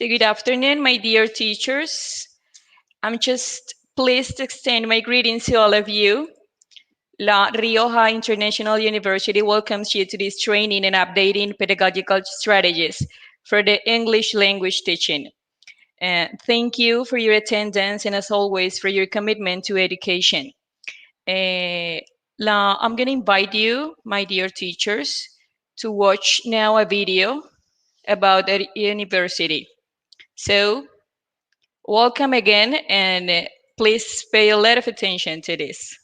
So good afternoon, my dear teachers. I'm just pleased to extend my greetings to all of you. La Rioja International University welcomes you to this training and updating pedagogical strategies for the English language teaching. Thank you for your attendance and as always for your commitment to education. I'm going to invite you, my dear teachers, to watch now a video about the university. So welcome again, and please pay a lot of attention to this.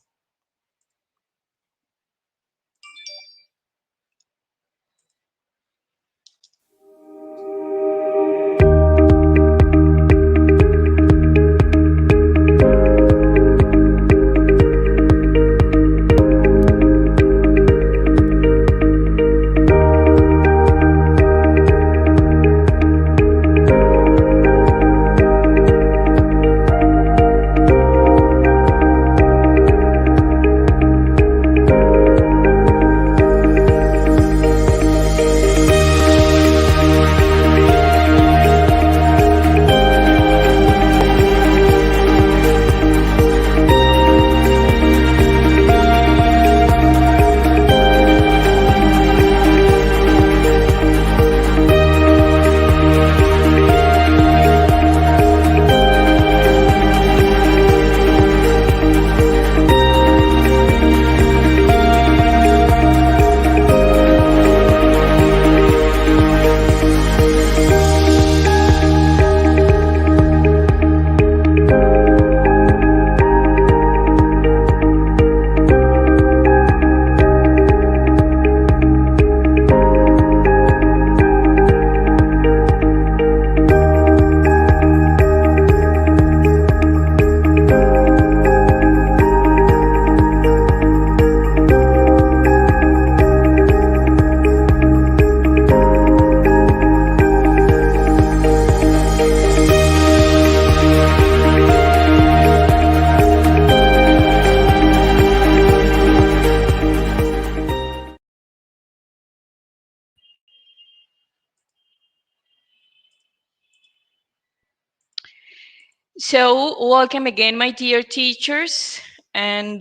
So, welcome again, my dear teachers, and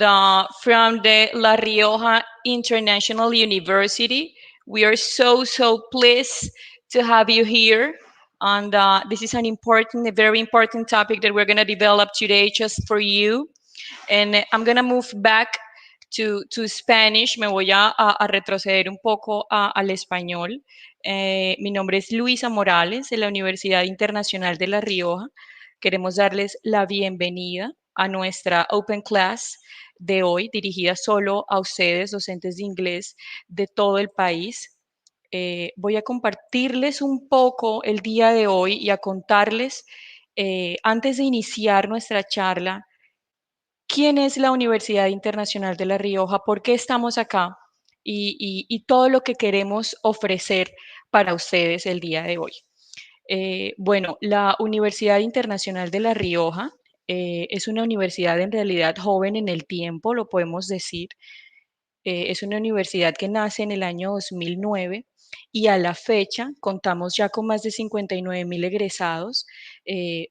from the La Rioja International University. We are so pleased to have you here. And this is a very important topic that we're going to develop today just for you. And I'm going to move back to Spanish. Me voy a retroceder un poco al español. Mi nombre es Luisa Morales, de la Universidad Internacional de La Rioja. Queremos darles la bienvenida a nuestra Open Class de hoy, dirigida solo a ustedes, docentes de inglés de todo el país. Voy a compartirles un poco el día de hoy y a contarles, antes de iniciar nuestra charla, quién es la Universidad Internacional de La Rioja, por qué estamos acá y todo lo que queremos ofrecer para ustedes el día de hoy. Bueno, la Universidad Internacional de La Rioja es una universidad en realidad joven en el tiempo, lo podemos decir. Es una universidad que nace en el año 2009 y a la fecha contamos ya con más de 59.000 egresados,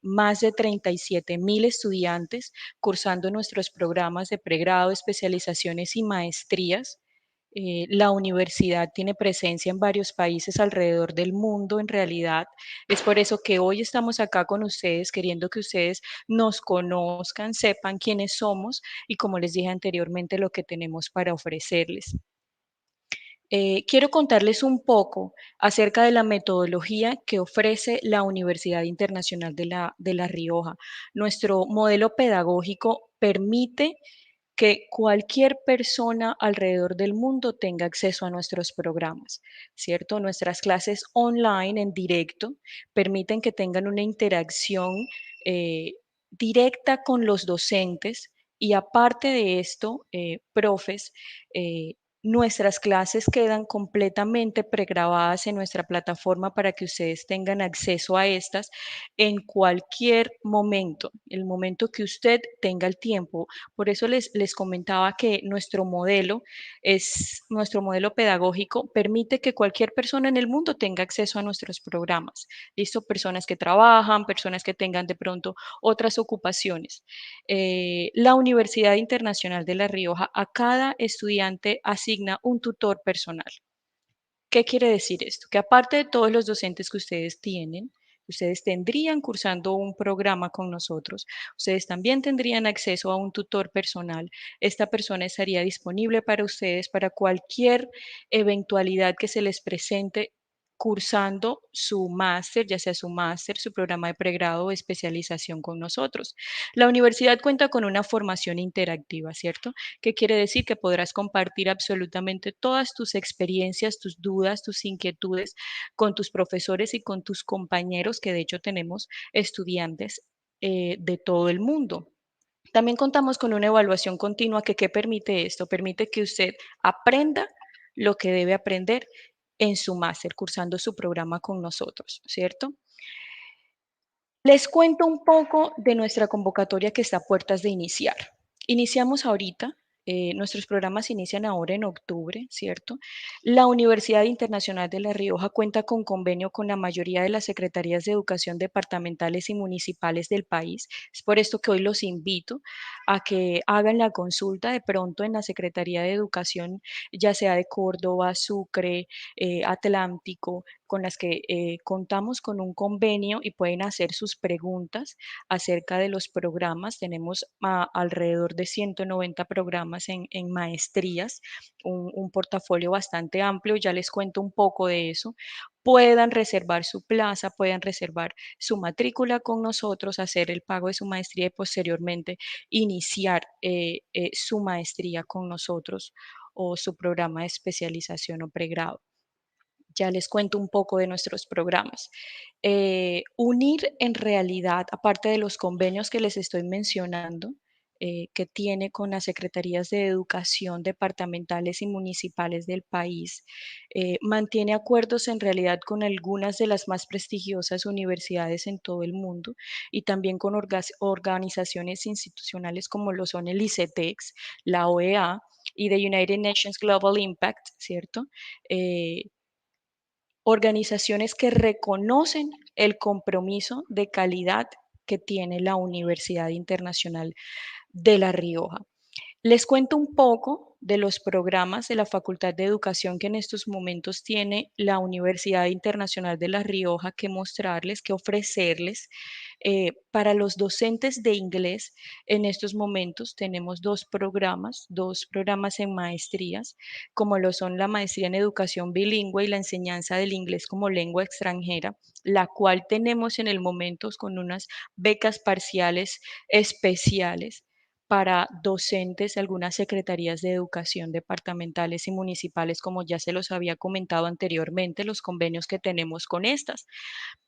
más de 37.000 estudiantes cursando nuestros programas de pregrado, especializaciones y maestrías. La universidad tiene presencia en varios países alrededor del mundo, en realidad. Es por eso que hoy estamos acá con ustedes, queriendo que ustedes nos conozcan, sepan quiénes somos y, como les dije anteriormente, lo que tenemos para ofrecerles. Quiero contarles un poco acerca de la metodología que ofrece la Universidad Internacional de La Rioja. Nuestro modelo pedagógico permite que cualquier persona alrededor del mundo tenga acceso a nuestros programas, ¿cierto? Nuestras clases online en directo permiten que tengan una interacción directa con los docentes y aparte de esto, profes, Nuestras clases quedan completamente pregrabadas en nuestra plataforma para que ustedes tengan acceso a estas en cualquier momento, el momento que usted tenga el tiempo. Por eso les comentaba que nuestro modelo pedagógico permite que cualquier persona en el mundo tenga acceso a nuestros programas. ¿Listo? Personas que trabajan, personas que tengan de pronto otras ocupaciones. La Universidad Internacional de La Rioja a cada estudiante asigna un tutor personal. ¿Qué quiere decir esto? Que aparte de todos los docentes que ustedes tienen, ustedes tendrían cursando un programa con nosotros, ustedes también tendrían acceso a un tutor personal. Esta persona estaría disponible para ustedes para cualquier eventualidad que se les presente cursando su máster, ya sea su máster, su programa de pregrado o especialización con nosotros. La universidad cuenta con una formación interactiva, ¿cierto? ¿Qué quiere decir? Que podrás compartir absolutamente todas tus experiencias, tus dudas, tus inquietudes con tus profesores y con tus compañeros, que de hecho tenemos estudiantes de todo el mundo. También contamos con una evaluación continua que ¿qué permite esto? Permite que usted aprenda lo que debe aprender en su máster, cursando su programa con nosotros, ¿cierto? Les cuento un poco de nuestra convocatoria que está a puertas de iniciar. Iniciamos ahorita, nuestros programas inician ahora en octubre, ¿cierto? La Universidad Internacional de La Rioja cuenta con convenio con la mayoría de las secretarías de educación departamentales y municipales del país. Es por esto que hoy los invito a que hagan la consulta de pronto en la Secretaría de Educación, ya sea de Córdoba, Sucre, Atlántico, con las que contamos con un convenio y pueden hacer sus preguntas acerca de los programas. Tenemos alrededor de 190 programas en maestrías, un portafolio bastante amplio. Ya les cuento un poco de eso. Puedan reservar su plaza, puedan reservar su matrícula con nosotros, hacer el pago de su maestría y posteriormente iniciar su maestría con nosotros o su programa de especialización o pregrado. Ya les cuento un poco de nuestros programas. Unir en realidad, aparte de los convenios que les estoy mencionando, que tiene con las secretarías de educación departamentales y municipales del país, mantiene acuerdos en realidad con algunas de las más prestigiosas universidades en todo el mundo y también con organizaciones institucionales como lo son el ICETEX, la OEA y the United Nations Global Impact, ¿cierto? Organizaciones que reconocen el compromiso de calidad que tiene la Universidad Internacional de La Rioja. Les cuento un poco de los programas de la Facultad de Educación que en estos momentos tiene la Universidad Internacional de La Rioja que mostrarles, que ofrecerles. Para los docentes de inglés, en estos momentos tenemos dos programas en maestrías, como lo son la maestría en educación bilingüe y la enseñanza del inglés como lengua extranjera, la cual tenemos en el momento con unas becas parciales especiales para docentes de algunas secretarías de educación departamentales y municipales, como ya se los había comentado anteriormente, los convenios que tenemos con estas.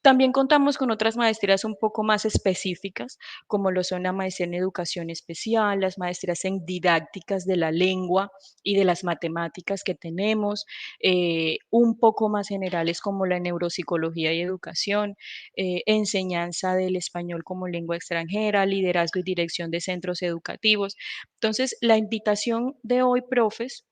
También contamos con otras maestrías un poco más específicas, como lo son la maestría en educación especial, las maestrías en didácticas de la lengua y de las matemáticas que tenemos, un poco más generales como la neuropsicología y educación, enseñanza del español como lengua extranjera, liderazgo y dirección de centros educativos. Entonces, la invitación de hoy, profes,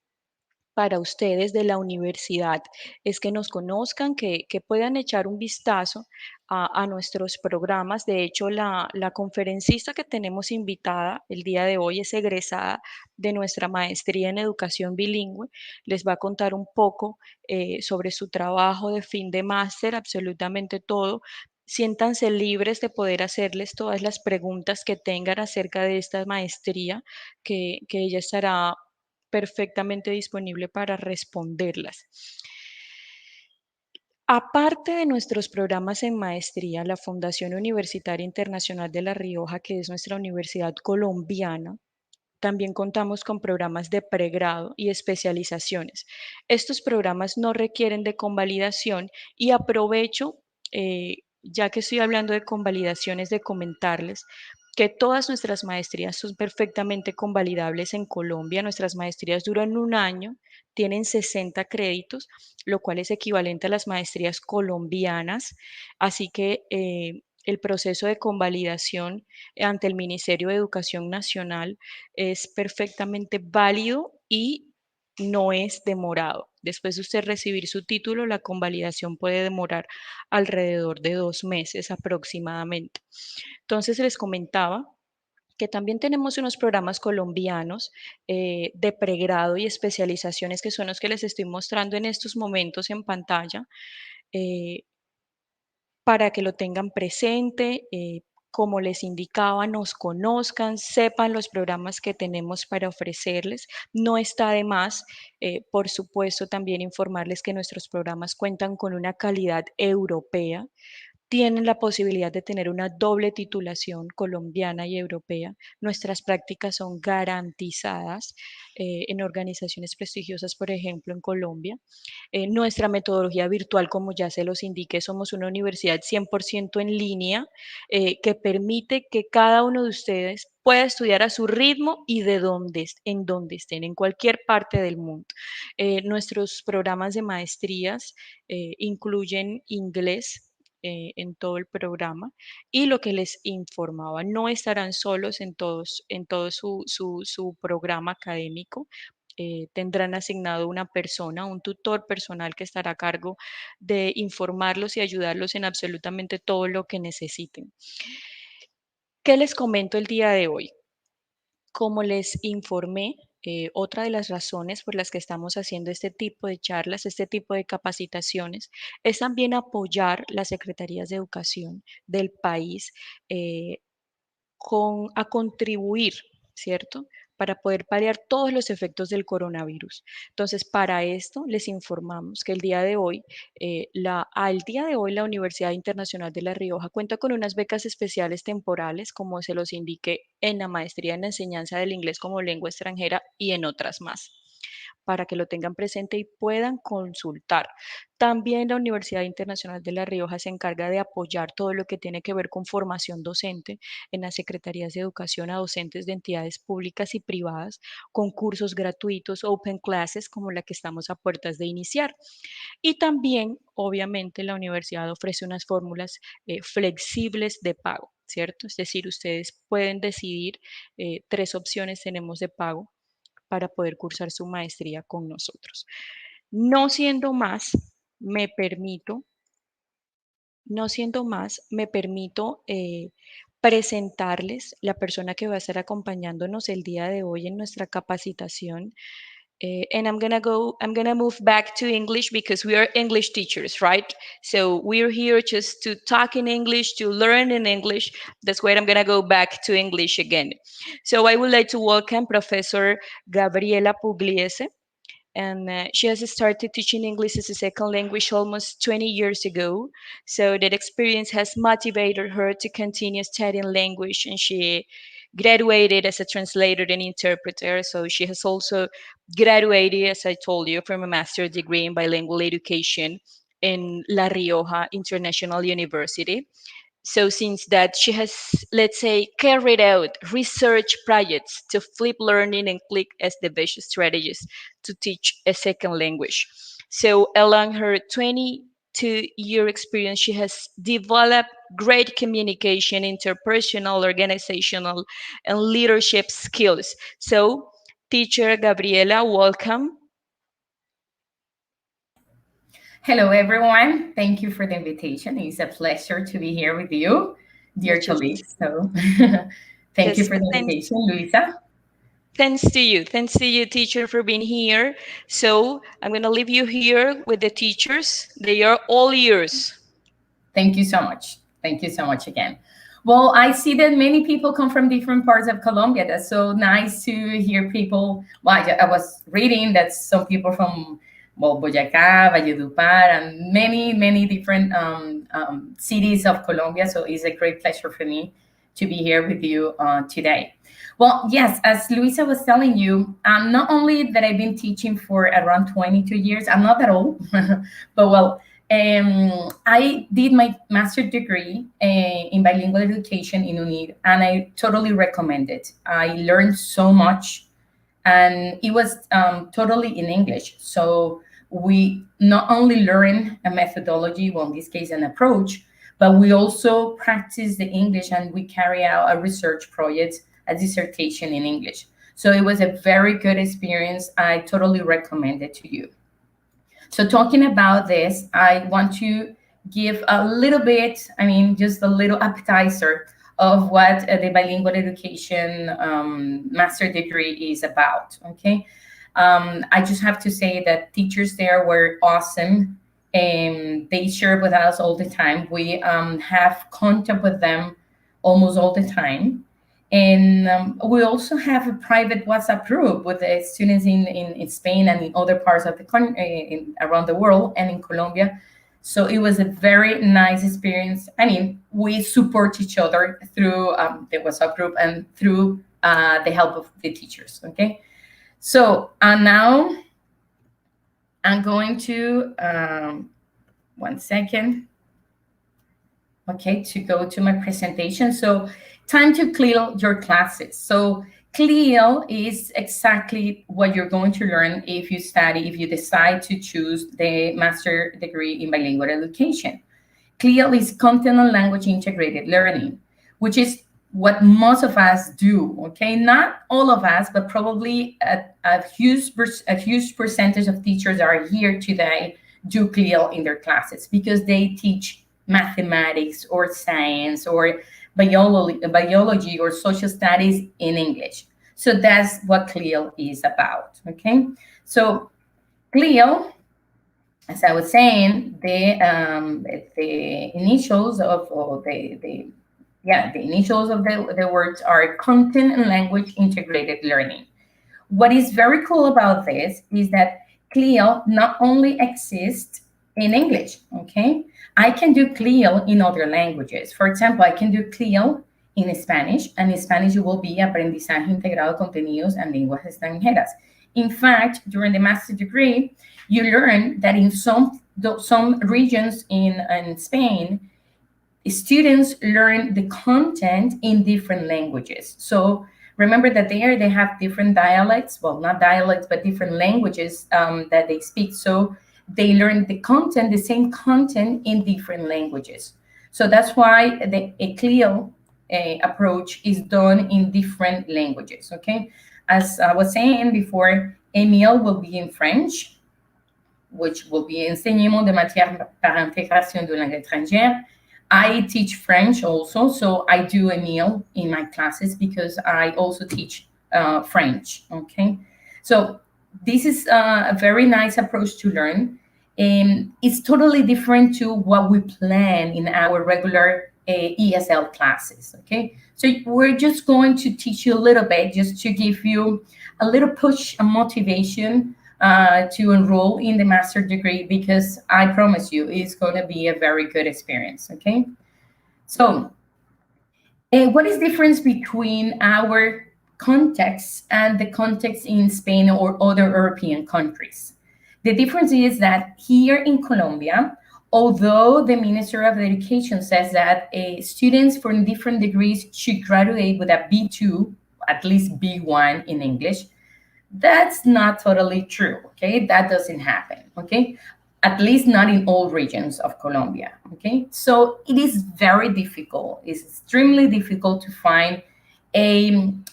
para ustedes de la universidad es que nos conozcan, que puedan echar un vistazo a nuestros programas. De hecho, la conferencista que tenemos invitada el día de hoy es egresada de nuestra maestría en educación bilingüe. Les va a contar un poco sobre su trabajo de fin de máster, absolutamente todo. Siéntanse libres de poder hacerles todas las preguntas que tengan acerca de esta maestría, que ella estará perfectamente disponible para responderlas. Aparte de nuestros programas en maestría, la Fundación Universitaria Internacional de La Rioja, que es nuestra universidad colombiana, también contamos con programas de pregrado y especializaciones. Estos programas no requieren de convalidación y aprovecho, ya que estoy hablando de convalidaciones, de comentarles que todas nuestras maestrías son perfectamente convalidables en Colombia. Nuestras maestrías duran un año, tienen 60 créditos, lo cual es equivalente a las maestrías colombianas. Así que el proceso de convalidación ante el Ministerio de Educación Nacional es perfectamente válido y no es demorado. Después de usted recibir su título, la convalidación puede demorar alrededor de 2 meses aproximadamente. Entonces les comentaba que también tenemos unos programas colombianos de pregrado y especializaciones que son los que les estoy mostrando en estos momentos en pantalla. eh, para que lo tengan presente, como les indicaba, nos conozcan, sepan los programas que tenemos para ofrecerles. No está de más, por supuesto, también informarles que nuestros programas cuentan con una calidad europea, tienen la posibilidad de tener una doble titulación colombiana y europea. Nuestras prácticas son garantizadas en organizaciones prestigiosas, por ejemplo, en Colombia. Nuestra metodología virtual, como ya se los indiqué, somos una universidad 100% en línea que permite que cada uno de ustedes pueda estudiar a su ritmo y en donde estén, en cualquier parte del mundo. Nuestros programas de maestrías incluyen inglés, en todo el programa, y lo que les informaba, no estarán solos en todo su programa académico. Tendrán asignado una persona, un tutor personal que estará a cargo de informarlos y ayudarlos en absolutamente todo lo que necesiten. ¿Qué les comento el día de hoy? Como les informé, otra de las razones por las que estamos haciendo este tipo de charlas, este tipo de capacitaciones, es también apoyar las secretarías de educación del país eh, a contribuir, ¿cierto? Para poder paliar todos los efectos del coronavirus. Entonces, para esto les informamos que el día de hoy, al día de hoy, la Universidad Internacional de La Rioja cuenta con unas becas especiales temporales, como se los indiqué en la maestría en enseñanza del inglés como lengua extranjera y en otras más, para que lo tengan presente y puedan consultar. También la Universidad Internacional de La Rioja se encarga de apoyar todo lo que tiene que ver con formación docente en las secretarías de educación a docentes de entidades públicas y privadas, con cursos gratuitos, open classes, como la que estamos a puertas de iniciar. Y también, obviamente, la universidad ofrece unas fórmulas flexibles de pago, ¿cierto? Es decir, ustedes pueden decidir, 3 opciones tenemos de pago para poder cursar su maestría con nosotros. No siendo más, me permito, no siendo más, me permito presentarles la persona que va a estar acompañándonos el día de hoy en nuestra capacitación. And I'm gonna move back to English because we are English teachers, right? So we're here just to talk in English, to learn in English. That's why I'm gonna go back to English again. So I would like to welcome Professor Gabriela Pugliese, and she has started teaching English as a second language almost 20 years ago. So that experience has motivated her to continue studying language, and she graduated as a translator and interpreter. So she has also graduated, as I told you, from a master's degree in bilingual education in La Rioja International University. So since that, she has, let's say, carried out research projects to flip learning and click as the best strategies to teach a second language. So along her 22-year experience, she has developed great communication, interpersonal, organizational, and leadership skills. So, teacher Gabriela, welcome. Hello, everyone. Thank you for the invitation. It's a pleasure to be here with you, dear Just, colleagues. So, thank you just for the thanks invitation, Luisa. Thanks to you. Thanks to you, teacher, for being here. So I'm going to leave you here with the teachers. They are all yours. Thank you so much. Thank you so much again. Well, I see that many people come from different parts of Colombia. That's so nice to hear people. Well, I was reading that some people from Boyacá, Valledupar, and many different cities of Colombia. So it's a great pleasure for me to be here with you today. Well, yes, as Luisa was telling you, not only that I've been teaching for around 22 years, I'm not that old, but well, I did my master's degree in bilingual education in UNIR, and I totally recommend it. I learned so much, and it was totally in English. So we not only learn a methodology, well, in this case, an approach, but we also practice the English, and we carry out a research project, a dissertation in English. So it was a very good experience. I totally recommend it to you. So talking about this, I want to give a little bit, I mean, just a little appetizer of what the bilingual education master degree is about, okay? I just have to say that teachers there were awesome, and they share with us all the time. We have contact with them almost all the time. And we also have a private WhatsApp group with the students in Spain and in other parts of the country, around the world, and in Colombia. So it was a very nice experience. I mean, we support each other through the WhatsApp group and through the help of the teachers, okay? So now I'm going to, one second, okay, to go to my presentation. So time to clear your classes. So CLEAL is exactly what you're going to learn if you study, if you decide to choose the master degree in bilingual education. CLEAL is content and language integrated learning, which is what most of us do, okay? Not all of us, but probably a huge percentage of teachers that are here today do CLEAL in their classes because they teach mathematics or science or biology or social studies in English. So that's what CLEAL is about, okay? So CLEAL, as I was saying, the initials of the initials of the words are content and language integrated learning. What is very cool about this is that CLEAL not only exists in English, okay? I can do CLEAL in other languages. For example, I can do CLEAL in Spanish, and in Spanish it will be Aprendizaje Integrado de Contenidos en Lenguas Extranjeras. In fact, during the master's degree, you learn that in some regions in Spain, students learn the content in different languages. So remember that there they have different dialects, well, not dialects, but different languages that they speak. So they learn the content, the same content in different languages. So that's why the CLEAL approach is done in different languages, okay? As I was saying before, Emile will be in French, which will be Enseignement de matière par intégration de langue étrangère. I teach French also, so I do Emile in my classes because I also teach French, okay? So this is a very nice approach to learn. And it's totally different to what we plan in our regular ESL classes, okay? So we're just going to teach you a little bit, just to give you a little push and motivation to enroll in the master degree, because I promise you it's going to be a very good experience, okay? So what is the difference between our context and the context in Spain or other European countries? The difference is that here in Colombia, although the Minister of Education says that students from different degrees should graduate with a B2, at least B1 in English, that's not totally true, okay? That doesn't happen, okay? At least not in all regions of Colombia, okay? So it is very difficult. It's extremely difficult to find un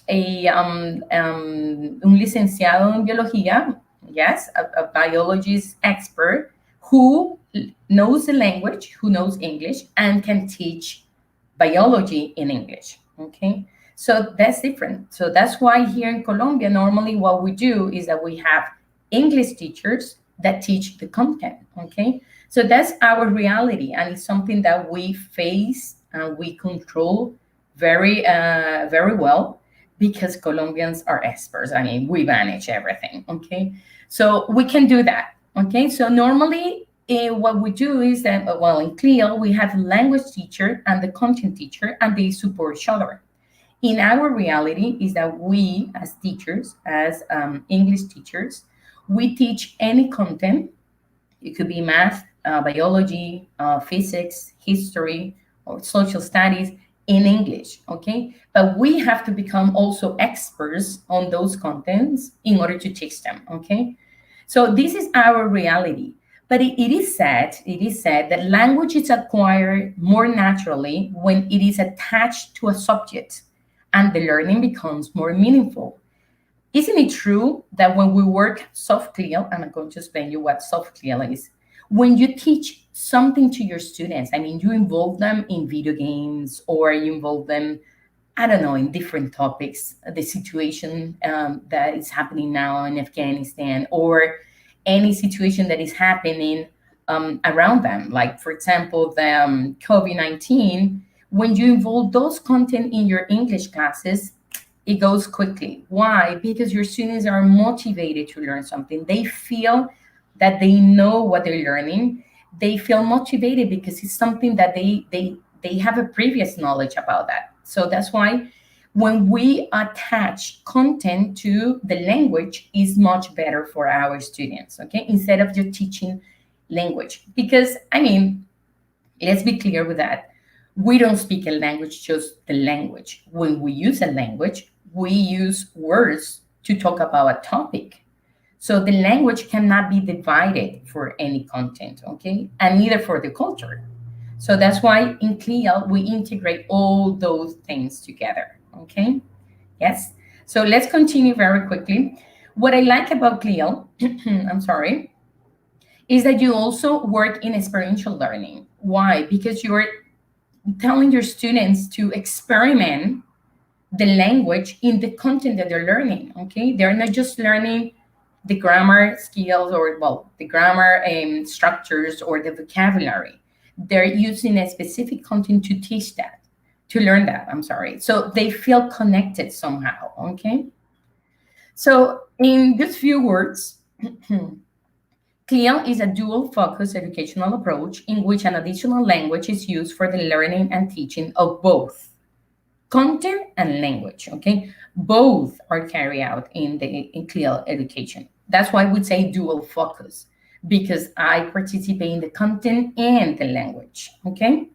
licenciado en biología, yes, a biologist expert who knows the language, who knows English, and can teach biology in English, okay? So that's different. So that's why here in Colombia, normally what we do is that we have English teachers that teach the content, okay? So that's our reality, and it's something that we face and we control very, very well, because Colombians are experts. I mean, we manage everything, okay? So we can do that, okay? So normally what we do is that, well, in CLEAL, we have a language teacher and the content teacher, and they support each other. In our reality is that we, as teachers, as English teachers, we teach any content. It could be math, biology, physics, history, or social studies in English, okay? But we have to become also experts on those contents in order to teach them, okay? So this is our reality. But it is said that language is acquired more naturally when it is attached to a subject and the learning becomes more meaningful. Isn't it true that when we work soft skill, and I'm going to explain you what soft skill is, when you teach something to your students, I mean, you involve them in video games or you involve them, I don't know, in different topics, the situation that is happening now in Afghanistan, or any situation that is happening around them. Like, for example, the COVID-19, when you involve those content in your English classes, it goes quickly. Why? Because your students are motivated to learn something. They feel that they know what they're learning. They feel motivated because it's something that they have a previous knowledge about that. So that's why when we attach content to the language is much better for our students, okay? Instead of just teaching language. Because, I mean, let's be clear with that. We don't speak a language, just the language. When we use a language, we use words to talk about a topic. So the language cannot be divided for any content, okay? And neither for the culture. So that's why in CLIL, we integrate all those things together, okay? Yes. So let's continue very quickly. What I like about CLIL, I'm sorry, is that you also work in experiential learning. Why? Because you're telling your students to experiment the language in the content that they're learning, okay? They're not just learning the grammar skills or, well, the grammar structures or the vocabulary. They're using a specific content to teach that, to learn that, I'm sorry. So they feel connected somehow, okay? So in just few words, CLIL is a dual-focus educational approach in which an additional language is used for the learning and teaching of both content and language, okay? Both are carried out in CLIL education. That's why we say dual focus, because I participate in the content and the language, okay?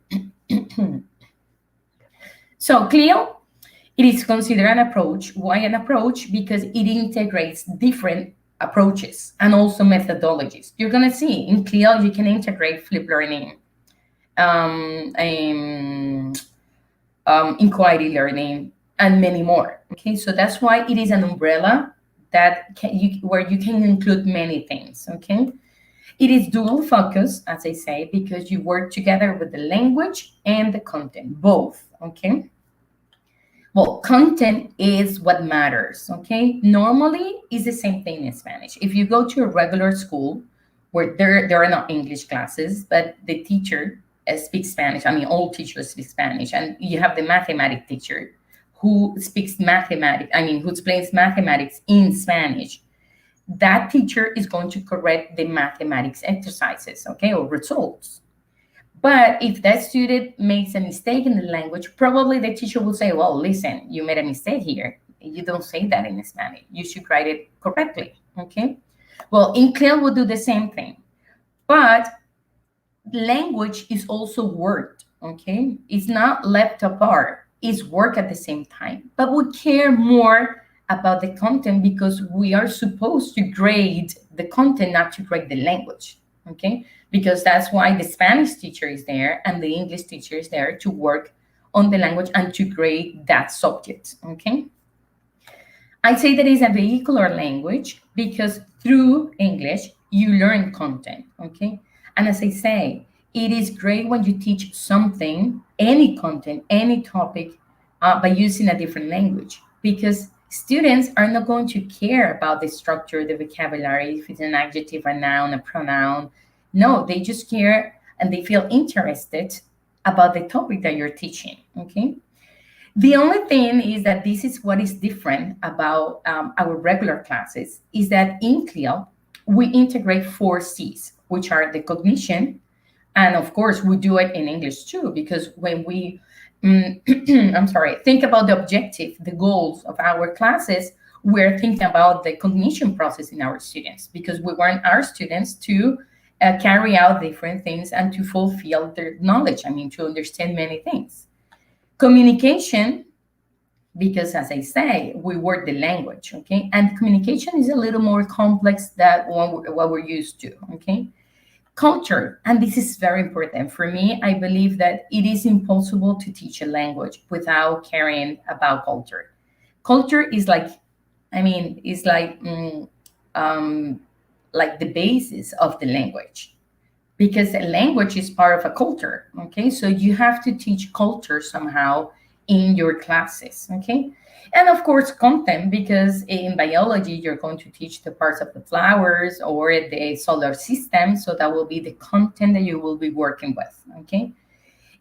So CLIL, it is considered an approach. Why an approach? Because it integrates different approaches and also methodologies. You're gonna see in CLIL, you can integrate flip learning, inquiry learning, and many more, okay? So that's why it is an umbrella where you can include many things, okay? It is dual focus, as I say, because you work together with the language and the content, both, okay? Well, content is what matters, okay? Normally, it's the same thing in Spanish. If you go to a regular school where there are not English classes, but the teacher speaks Spanish, I mean, all teachers speak Spanish, and you have the mathematics teacher who speaks mathematics, I mean, who explains mathematics in Spanish. That teacher is going to correct the mathematics exercises, okay, or results. But if that student makes a mistake in the language, probably the teacher will say, well, listen, you made a mistake here. You don't say that in Spanish. You should write it correctly, okay? Well, in CLIL, we'll do the same thing. But language is also worked, okay? It's not left apart. It's work at the same time. But we care more about the content because we are supposed to grade the content, not to grade the language, okay? Because that's why the Spanish teacher is there and the English teacher is there to work on the language and to grade that subject, okay? I say that it's a vehicular language because through English, you learn content, okay? And as I say, it is great when you teach something, any content, any topic, by using a different language, because students are not going to care about the structure, the vocabulary, if it's an adjective, a noun, a pronoun. No, they just care and they feel interested about the topic that you're teaching, okay? The only thing is that this is what is different about our regular classes, is that in CLIL, we integrate 4 C's, which are the cognition, and of course, we do it in English too, because when we, think about the objective, the goals of our classes, we're thinking about the cognition process in our students, because we want our students to carry out different things and to fulfill their knowledge. I mean, to understand many things. Communication, because as I say, we work the language, okay? And communication is a little more complex than what we're used to, okay? Culture, and this is very important. For me, I believe that it is impossible to teach a language without caring about culture. Culture is like the basis of the language, because a language is part of a culture, okay? So you have to teach culture somehow in your classes, okay? And of course, content, because in biology, you're going to teach the parts of the flowers or the solar system. So that will be the content that you will be working with, okay?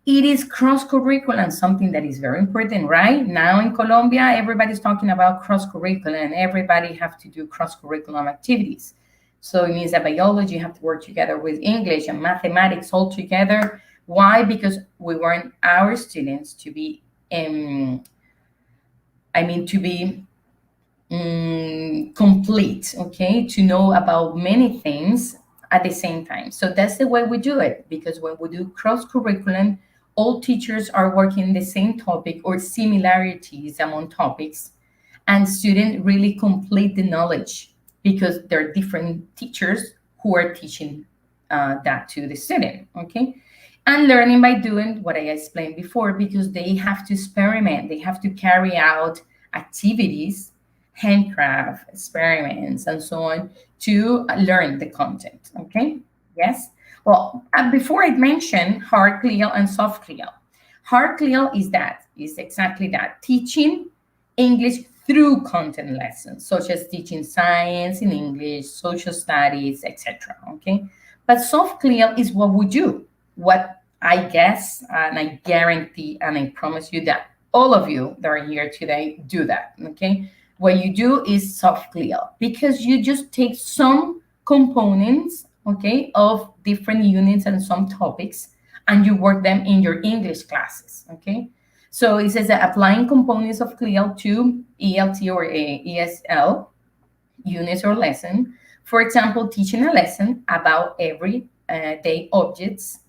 It is cross-curriculum, something that is very important, right? Now in Colombia, everybody's talking about cross-curriculum. Everybody have to do cross-curriculum activities. So it means that biology have to work together with English and mathematics all together. Why? Because we want our students to be complete, okay, to know about many things at the same time. So that's the way we do it, because when we do cross curriculum, all teachers are working the same topic or similarities among topics, and students really complete the knowledge because there are different teachers who are teaching that to the student, okay? And learning by doing what I explained before, because they have to experiment, they have to carry out activities, handcraft, experiments, and so on to learn the content, okay? Yes? Well, before I mentioned hard CLIL and soft CLIL. Hard CLIL is exactly that, teaching English through content lessons, such as teaching science in English, social studies, etc., okay? But soft CLIL is what we do, what I guess, and I guarantee, and I promise you that all of you that are here today do that, okay? What you do is soft CLIL, because you just take some components, okay, of different units and some topics, and you work them in your English classes, okay? So it says that applying components of CLIL to ELT or ESL units or lesson. For example, teaching a lesson about everyday objects,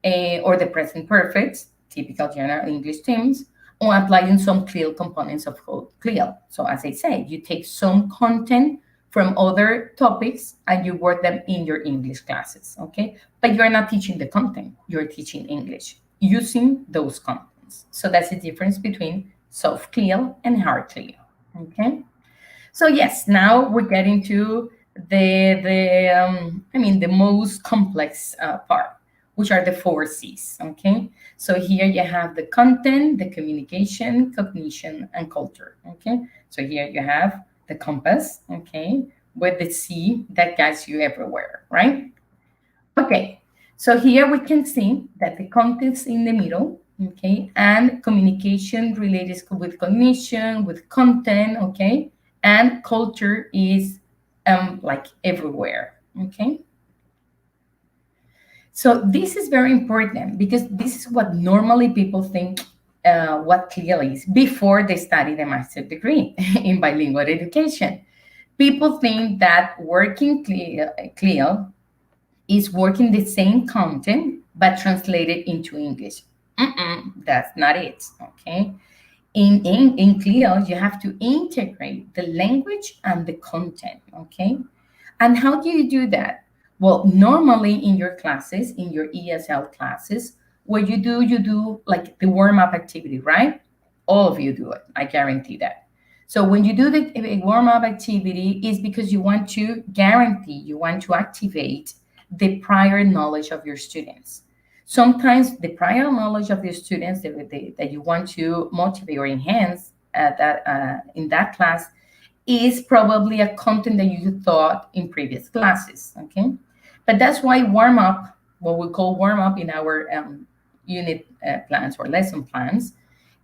or the present perfect, typical general English themes, or applying some CLIL components of CLIL. So as I say, you take some content from other topics and you work them in your English classes, okay? But you're not teaching the content, you're teaching English using those contents. So that's the difference between soft CLIL and hard CLIL, okay? So yes, now we're getting to the most complex part, which are the 4 C's, okay? So here you have the content, the communication, cognition, and culture, okay? So here you have the compass, okay, with the C that guides you everywhere, right? Okay, so here we can see that the content's in the middle, okay, and communication related with cognition, with content, okay, and culture is like everywhere, okay? So this is very important because this is what normally people think what CLIL is before they study the master's degree in bilingual education. People think that working CLIL is working the same content but translated into English. That's not it, okay? In CLIL, you have to integrate the language and the content, okay? And how do you do that? Well, normally in your classes, in your ESL classes, what you do like the warm-up activity, right? All of you do it, I guarantee that. So when you do the warm-up activity, is because you want to activate the prior knowledge of your students. Sometimes the prior knowledge of your students that you want to motivate or enhance in that class is probably a content that you taught in previous classes, okay? But that's why warm-up, what we call warm-up in our unit plans or lesson plans,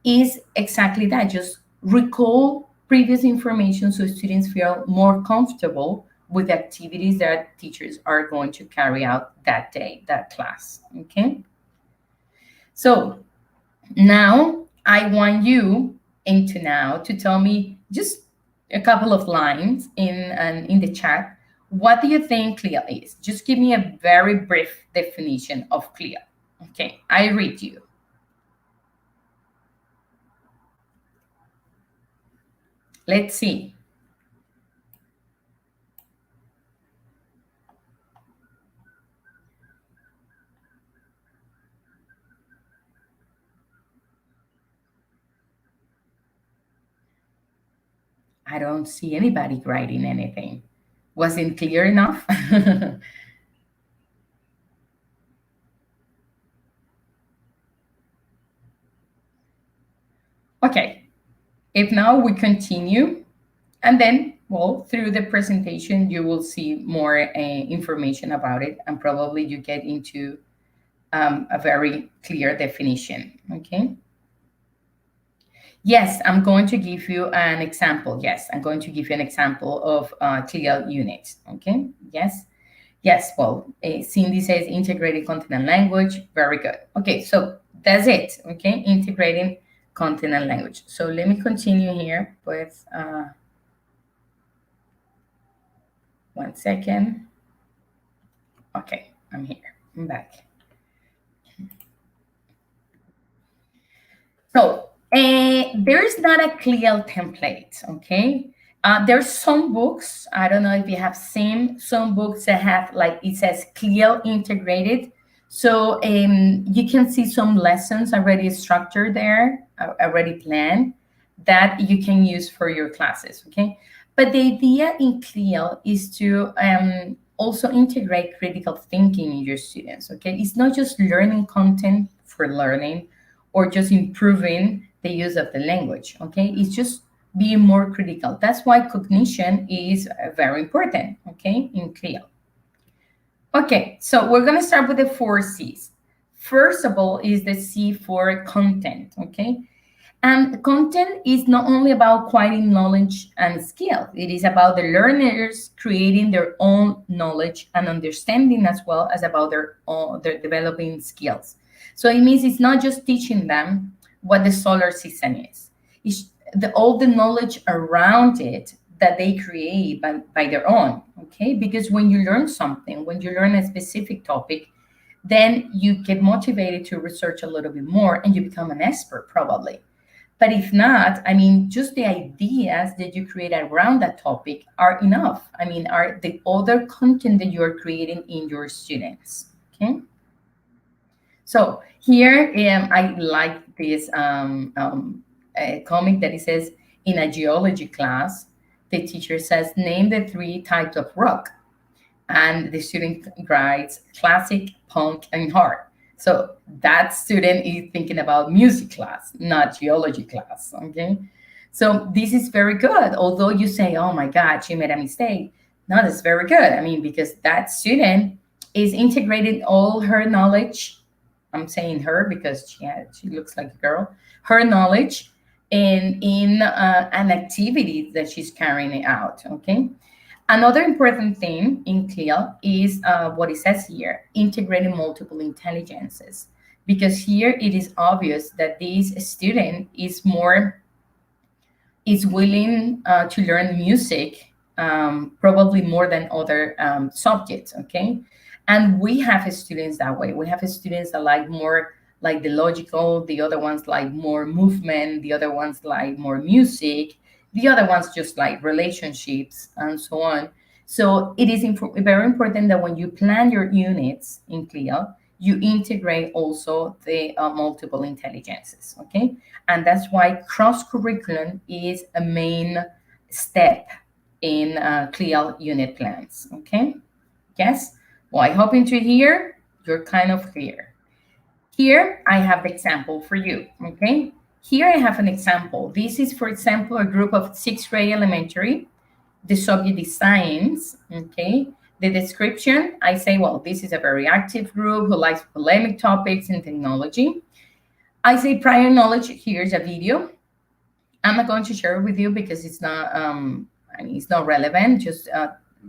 is exactly that. Just recall previous information so students feel more comfortable with the activities that teachers are going to carry out that day, that class, okay? So now I want you to tell me just a couple of lines in the chat. what do you think CLIA is? Just give me a very brief definition of CLIA. Okay, I read you. Let's see. I don't see anybody writing anything. Wasn't clear enough? Okay, if now we continue, and then, well, through the presentation, you will see more information about it, and probably you get into a very clear definition, okay? Yes, I'm going to give you an example. Yes, I'm going to give you an example of CLIA units, okay? Yes, yes, well, Cindy says integrated content and language, very good. Okay, so that's it, okay? Integrating content and language. So let me continue here with, one second. Okay, I'm here, I'm back. So there's not a clear template, okay? There's some books, I don't know if you have seen some books that have, like, it says clear integrated. So you can see some lessons already structured there, already planned, that you can use for your classes, okay? But the idea in CLIA is to also integrate critical thinking in your students, okay? It's not just learning content for learning or just improving the use of the language, okay? It's just being more critical. That's why cognition is very important, okay, in CLIA. Okay, so we're gonna start with the 4 C's. First of all is the C for content, okay? And content is not only about acquiring knowledge and skill, it is about the learners creating their own knowledge and understanding, as well as about their developing skills. So it means it's not just teaching them what the solar system is. It's all the knowledge around it that they create by their own, okay? Because when you learn something, when you learn a specific topic, then you get motivated to research a little bit more and you become an expert probably. But if not, I mean, just the ideas that you create around that topic are enough. I mean, are the other content that you are creating in your students, okay? So here, I like this comic that it says, in a geology class, the teacher says, name the 3 types of rock. And the student writes classic, punk, and hard. So that student is thinking about music class, not geology class, okay? So this is very good. Although you say, oh my God, she made a mistake. No, that's very good. I mean, because that student is integrating all her knowledge. I'm saying her because she looks like a girl. Her knowledge in an activity that she's carrying out, okay? Another important thing in CLIA is what it says here, integrating multiple intelligences. Because here it is obvious that this student is willing to learn music, probably more than other subjects, okay? And we have students that way. We have students that like more like the logical, the other ones like more movement, the other ones like more music, the other ones just like relationships and so on. So it is very important that when you plan your units in CLIA, you integrate also the multiple intelligences, okay? And that's why cross-curriculum is a main step in CLIA unit plans, okay? Yes? Well, I hope into here, you're kind of clear. Here, I have the example for you, okay? Here I have an example. This is, for example, a group of 6th grade elementary. The subject is science, okay? The description, I say, well, this is a very active group who likes polemic topics and technology. I say prior knowledge, here's a video. I'm not going to share it with you because it's not, it's not relevant, just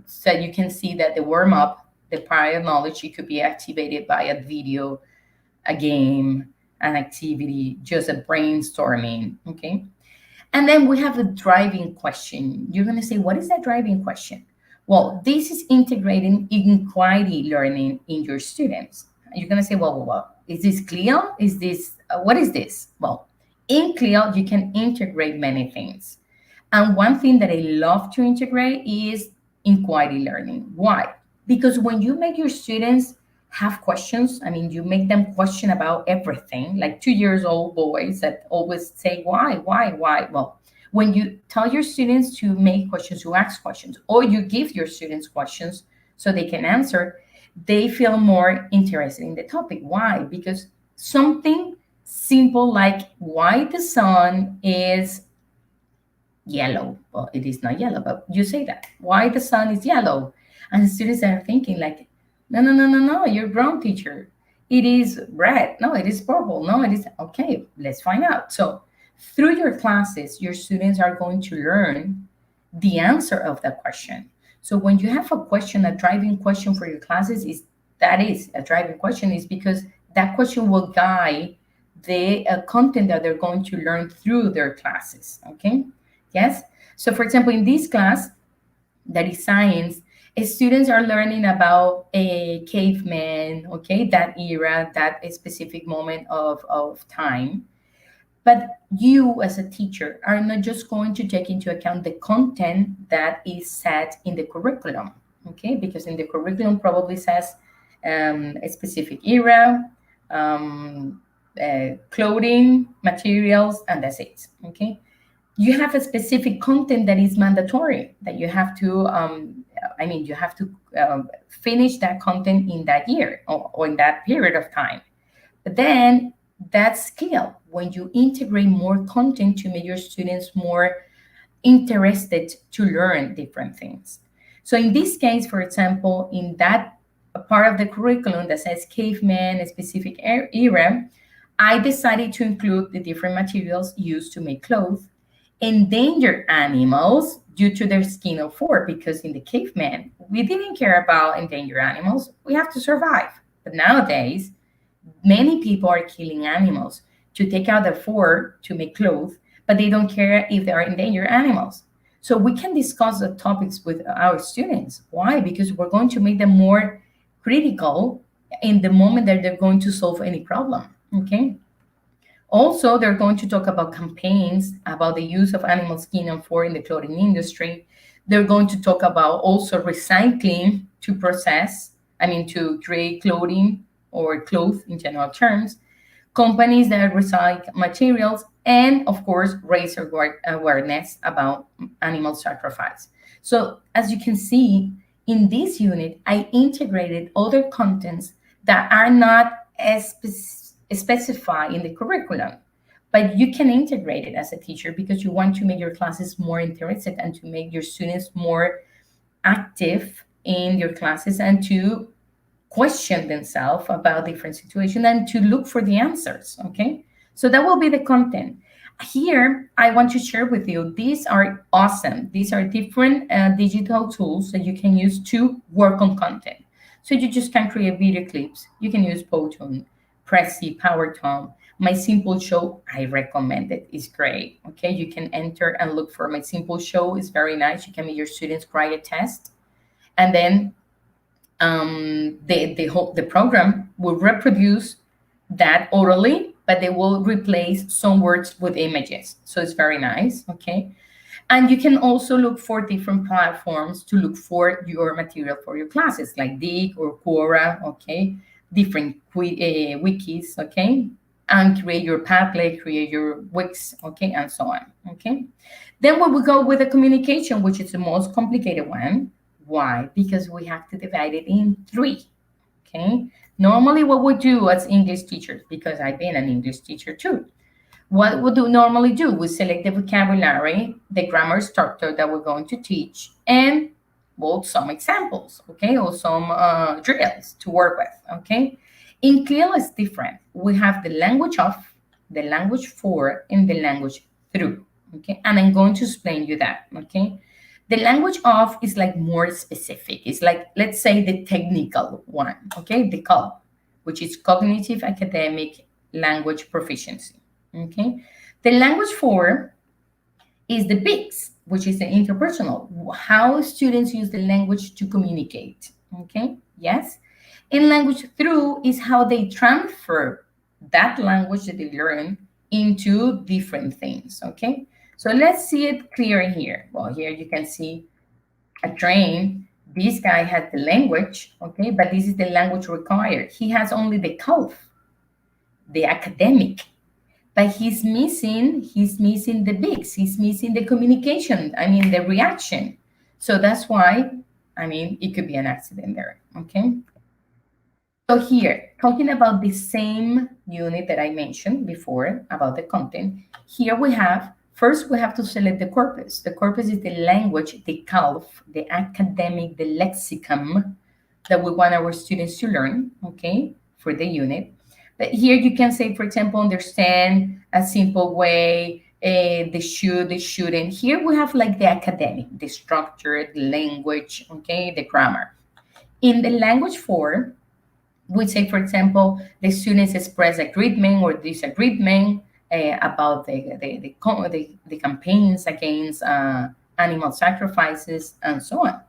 so you can see that the warm-up, the prior knowledge, it could be activated by a video, a game, an activity, just a brainstorming, okay? And then we have a driving question. You're going to say, what is that driving question? Well, this is integrating inquiry learning in your students. You're going to say, well, is this clear? Is this, what is this? Well, in Clio, you can integrate many things. And one thing that I love to integrate is inquiry learning. Why? Because when you make your students have questions, I mean, you make them question about everything, like 2 years old boys that always say, why? Well, when you tell your students to make questions, you ask questions, or you give your students questions so they can answer, they feel more interested in the topic. Why? Because something simple like why the sun is yellow. Well, it is not yellow, but you say that. Why the sun is yellow? And the students are thinking like, no, you're wrong, teacher. It is red. No, it is purple. No, it is, okay, let's find out. So through your classes, your students are going to learn the answer of the question. So when you have a question, a driving question for your classes is a driving question is because that question will guide the content that they're going to learn through their classes. Okay. Yes. So for example, in this class that is science, students are learning about a caveman, okay, that era, that specific moment of time. But you, as a teacher, are not just going to take into account the content that is set in the curriculum, okay? Because in the curriculum probably says a specific era, clothing, materials, and that's it, okay? You have a specific content that is mandatory that you have to, you have to finish that content in that year or in that period of time. But then that's skill when you integrate more content to make your students more interested to learn different things. So in this case, for example, in that part of the curriculum that says caveman, a specific era, I decided to include the different materials used to make clothes, endangered animals due to their skin of fur, because in the caveman, we didn't care about endangered animals. We have to survive. But nowadays, many people are killing animals to take out their fur to make clothes, but they don't care if they are endangered animals. So we can discuss the topics with our students. Why? Because we're going to make them more critical in the moment that they're going to solve any problem. Okay. Also, they're going to talk about campaigns about the use of animal skin and fur in the clothing industry. They're going to talk about also recycling to to create clothing or clothes in general terms, companies that recycle materials, and of course, raise awareness about animal sacrifice. So as you can see, in this unit, I integrated other contents that are not as specified in the curriculum, but you can integrate it as a teacher because you want to make your classes more interested and to make your students more active in your classes and to question themselves about different situations and to look for the answers. Okay, so that will be the content. Here, I want to share with you, these are awesome. These are different digital tools that you can use to work on content. So you just can create video clips. You can use Photon, Prezi, PowerTome. My Simple Show, I recommend it. It's great. Okay, you can enter and look for My Simple Show. It's very nice. You can make your students write a test, and then the program will reproduce that orally, but they will replace some words with images. So it's very nice. Okay. And you can also look for different platforms to look for your material for your classes, like Dig or Quora, okay? Different wikis, okay? And create your Padlet, create your Wix, okay? And so on, okay? Then we will go with the communication, which is the most complicated one. Why? Because we have to divide it in 3, okay? Normally what we do as English teachers, because I've been an English teacher too, what we do normally do, we select the vocabulary, the grammar structure that we're going to teach, and well, some examples, okay, or some drills to work with, okay. In Clio, it's different. We have the language of, the language for, and the language through, okay, and I'm going to explain you that, okay. The language of is like more specific. It's like, let's say the technical one, okay, the COP, which is cognitive academic language proficiency. Okay, the language for is the bigs, which is the interpersonal, how students use the language to communicate. Okay, yes. And language through is how they transfer that language that they learn into different things. Okay, so let's see it clear here. Well, here you can see a train. This guy has the language, okay, but this is the language required. He has only the calf, the academic, but he's missing the bigs, he's missing the communication, I mean the reaction. So that's why, I mean, it could be an accident there. Okay, so here talking about the same unit that I mentioned before about the content, here we have, first we have to select the corpus. The corpus is the language, the calf, the academic, the lexicon that we want our students to learn, okay, for the unit. But here you can say, for example, understand, a simple way, the should, the shouldn't. Here we have like the academic, the structure, the language, okay, the grammar. In the language form, we say, for example, the students express agreement or disagreement about the campaigns against animal sacrifices and so on.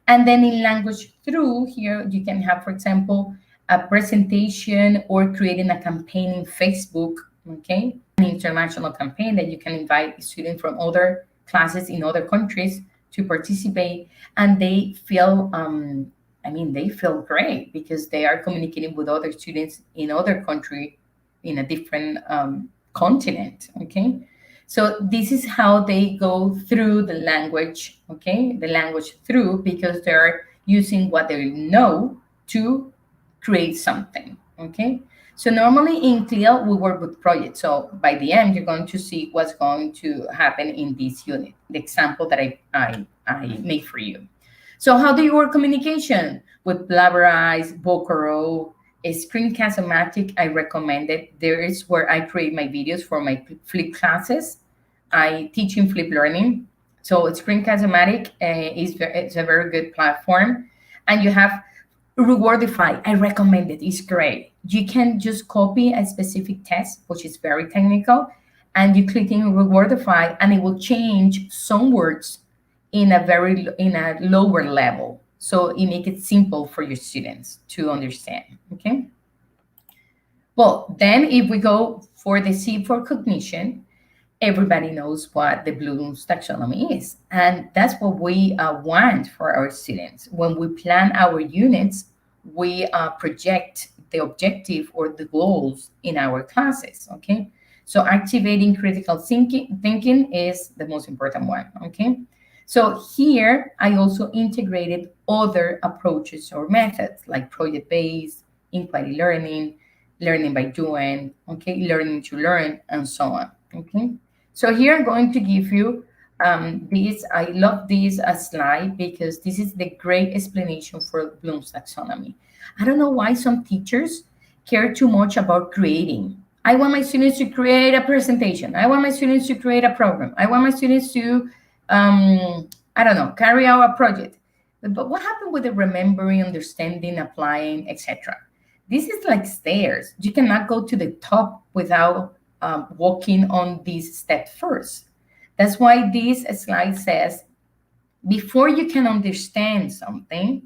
And then in language through, here you can have, for example, a presentation or creating a campaign in Facebook, okay? An international campaign that you can invite students from other classes in other countries to participate, and they feel, they feel great because they are communicating with other students in other country, in a different continent, okay? So this is how they go through the language, okay? The language through, because they're using what they know to create something, okay? So normally in CLIL, we work with projects. So by the end, you're going to see what's going to happen in this unit, the example that I made for you. So how do you work communication? With Blabberize, Vocaro, Screencast-O-Matic, I recommend it. There is where I create my videos for my flip classes. I teach in flip learning. So Screencast-O-Matic it's a very good platform. And you have Rewardify, I recommend it. It's great. You can just copy a specific text, which is very technical, and you click in Rewardify, and it will change some words in a lower level. So it make it simple for your students to understand. Okay. Well, then if we go for the C for cognition, everybody knows what the Bloom's taxonomy is. And that's what we want for our students. When we plan our units, we project the objective or the goals in our classes, okay? So activating critical thinking is the most important one, okay? So here, I also integrated other approaches or methods like project-based, inquiry learning, learning by doing, okay, learning to learn, and so on, okay? So here I'm going to give you this. I love this slide because this is the great explanation for Bloom's taxonomy. I don't know why some teachers care too much about creating. I want my students to create a presentation. I want my students to create a program. I want my students to, carry out a project. But what happened with the remembering, understanding, applying, etc.? This is like stairs. You cannot go to the top without walking on this step first. That's why this slide says, before you can understand something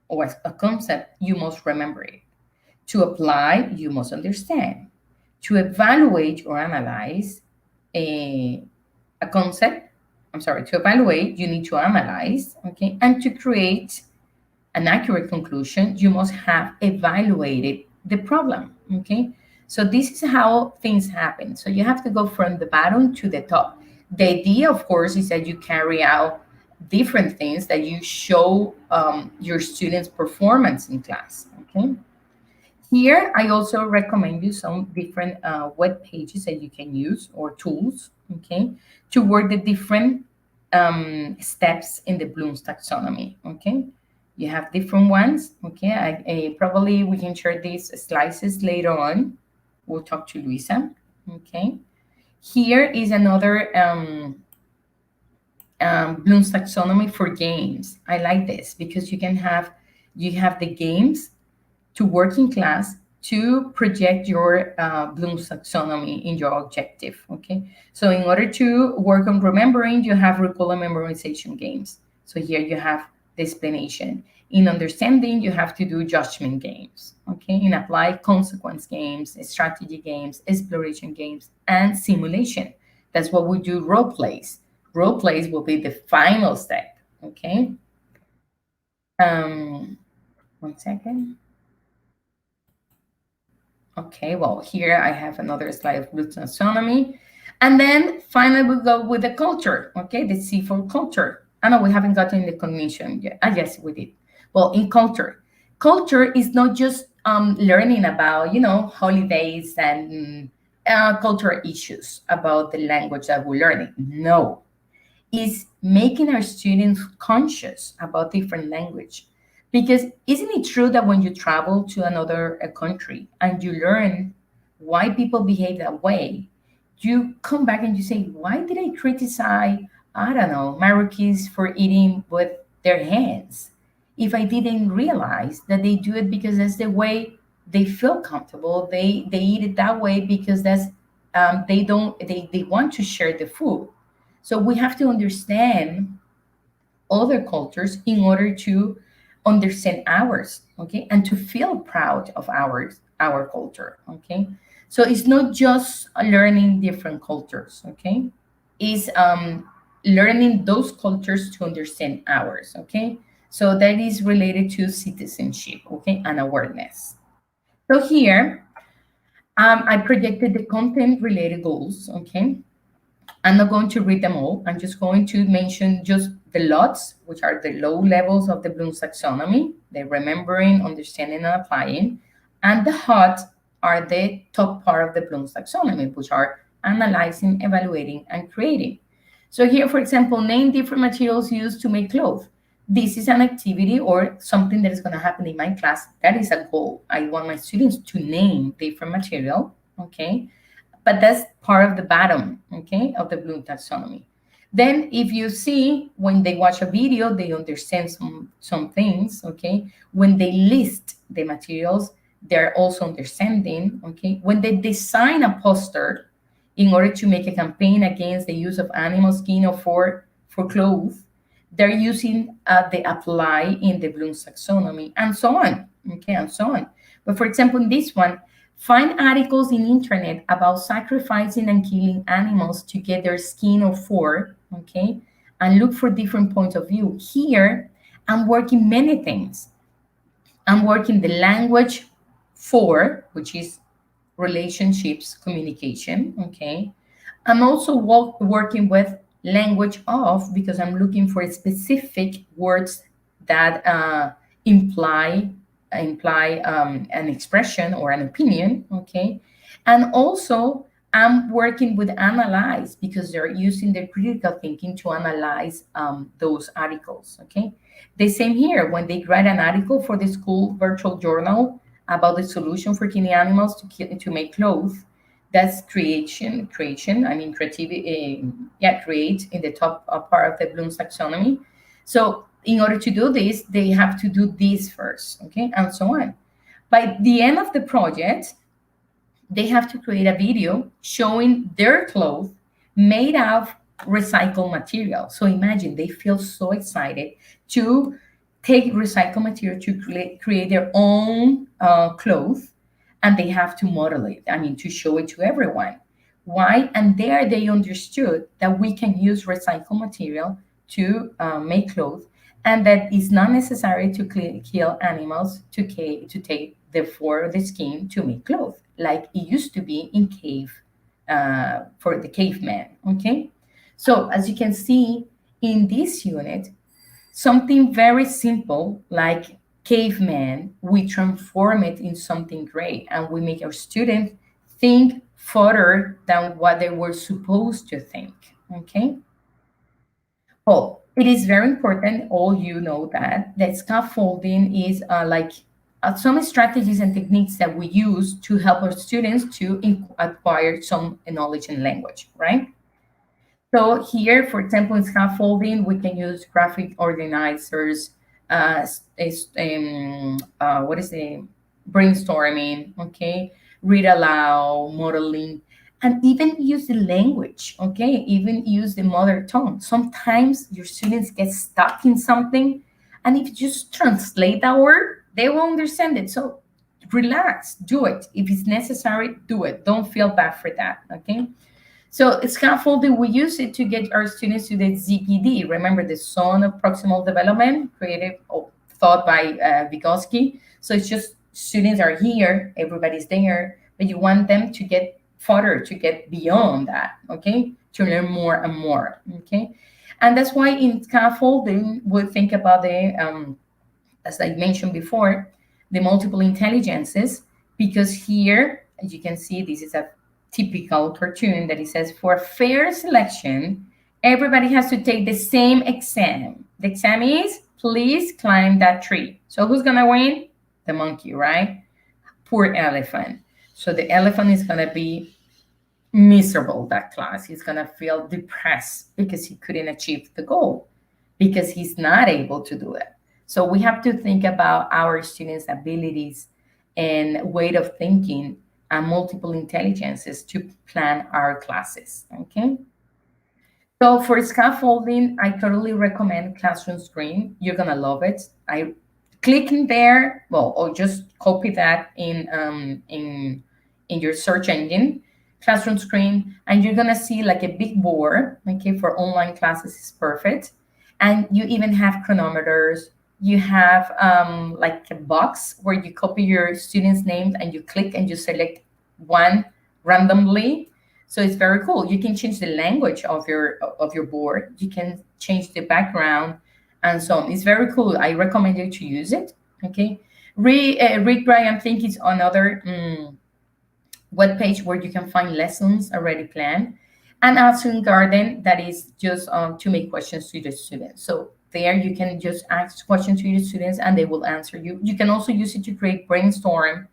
or a concept, you must remember it. To apply, you must understand. To evaluate or analyze a concept, to evaluate, you need to analyze, okay? And to create an accurate conclusion, you must have evaluated the problem, okay? So this is how things happen. So you have to go from the bottom to the top. The idea, of course, is that you carry out different things, that you show your students' performance in class, okay? Here, I also recommend you some different web pages that you can use or tools, okay, to work the different steps in the Bloom's taxonomy, okay? You have different ones, okay? Probably we can share these slices later on. We'll talk to Luisa, okay? Here is another Bloom's taxonomy for games. I like this because you have the games to work in class, to project your Bloom's taxonomy in your objective. Okay, so in order to work on remembering, you have recall and memorization games. So here you have the explanation. In understanding, you have to do judgment games. Okay, in apply, consequence games, strategy games, exploration games, and simulation. That's what we do. Role plays. Role plays will be the final step. Okay. One second. Okay, well, here I have another slide of Bloom's taxonomy. And then finally, we go with the culture, okay, the C for culture. I know we haven't gotten the cognition yet. Yes, we did. Well, in culture, culture is not just learning about, holidays and cultural issues about the language that we're learning. No, it's making our students conscious about different language. Because isn't it true that when you travel to another country and you learn why people behave that way, you come back and you say, why did I criticize, I don't know, Moroccans for eating with their hands? If I didn't realize that they do it because that's the way they feel comfortable, they eat it that way because that's they want to share the food. So we have to understand other cultures in order to understand ours, okay, and to feel proud of our culture, okay. So it's not just learning different cultures, okay, it's learning those cultures to understand ours, okay. So that is related to citizenship, okay, and awareness. So here I projected the content related goals, okay. I'm not going to read them all. I'm just going to mention just the lots, which are the low levels of the Bloom's taxonomy, the remembering, understanding, and applying. And the hot are the top part of the Bloom's taxonomy, which are analyzing, evaluating, and creating. So here, for example, name different materials used to make clothes. This is an activity or something that is going to happen in my class. That is a goal. I want my students to name different material, okay? But that's part of the bottom, okay, of the Bloom taxonomy. Then if you see when they watch a video, they understand some things, okay. When they list the materials, they're also understanding, okay. When they design a poster in order to make a campaign against the use of animal skin or for clothes, they're using the apply in the Bloom's taxonomy and so on, okay, and so on. But for example, in this one, find articles in internet about sacrificing and killing animals to get their skin or fur, okay? And look for different points of view. Here, I'm working many things. I'm working the language for, which is relationships, communication, okay? I'm also working with language of, because I'm looking for specific words that imply an expression or an opinion, okay? And also, I'm working with analyze because they're using their critical thinking to analyze those articles, okay? The same here, when they write an article for the school virtual journal about the solution for killing animals to make clothes, that's creation, I mean, creativity, create in the top part of the Bloom's taxonomy. So in order to do this, they have to do this first, okay, and so on. By the end of the project, they have to create a video showing their clothes made of recycled material. So imagine they feel so excited to take recycled material to create their own clothes, and they have to model it, I mean, to show it to everyone. Why? And there they understood that we can use recycled material to make clothes, and that it's not necessary to kill animals to take the fur or the skin to make clothes, like it used to be in cave for the caveman, okay? So as you can see in this unit, something very simple like caveman, we transform it in something great, and we make our students think further than what they were supposed to think, okay? Oh, it is very important, all you know that scaffolding is some strategies and techniques that we use to help our students to acquire some knowledge and language, right? So here, for example, in scaffolding, we can use graphic organizers. What is the brainstorming, okay, read aloud, modeling, and even use the language, okay, even use the mother tongue. Sometimes your students get stuck in something, and if you just translate that word, they will understand it. So relax, do it. If it's necessary, do it. Don't feel bad for that, okay? So scaffolding, we use it to get our students to the ZPD. Remember the zone of proximal development, created or thought by Vygotsky. So it's just students are here, everybody's there, but you want them to get further, to get beyond that, okay? To learn more and more, okay? And that's why in scaffolding, we think about the, as I mentioned before, the multiple intelligences, because here, as you can see, this is a typical cartoon that it says for fair selection, everybody has to take the same exam. The exam is please climb that tree. So who's gonna win? The monkey, right? Poor elephant. So the elephant is gonna be miserable that class. He's gonna feel depressed because he couldn't achieve the goal, because he's not able to do it. So we have to think about our students' abilities and way of thinking and multiple intelligences to plan our classes. Okay. So for scaffolding, I totally recommend Classroom Screen. You're gonna love it. I click in there, well, or just copy that in your search engine, Classroom Screen, and you're gonna see like a big board. Okay, for online classes is perfect, and you even have chronometers. You have like a box where you copy your students' names and you click and you select one randomly. So it's very cool. You can change the language of your board. You can change the background and so on. It's very cool. I recommend you to use it. Okay. Read Brian think is another web page where you can find lessons already planned, and Action Garden that is just to make questions to the students. So there you can just ask questions to your students and they will answer you. You can also use it to create brainstorm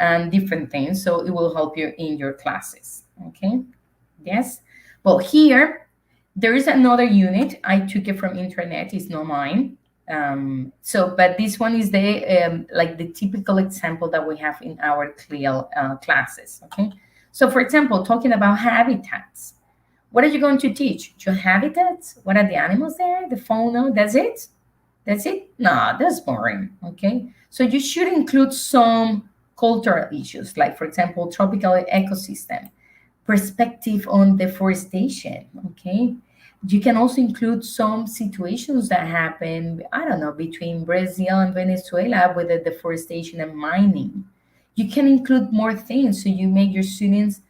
and different things. So it will help you in your classes. Okay. Yes. Well, here there is another unit. I took it from internet. It's not mine. But this one is the like the typical example that we have in our CLIL classes. Okay. So for example, talking about habitats. What are you going to teach? Your habitats? What are the animals there? The fauna? That's it? That's it? No, that's boring. Okay. So you should include some cultural issues, like, for example, tropical ecosystem, perspective on deforestation. Okay. You can also include some situations that happen, I don't know, between Brazil and Venezuela with the deforestation and mining. You can include more things so you make your students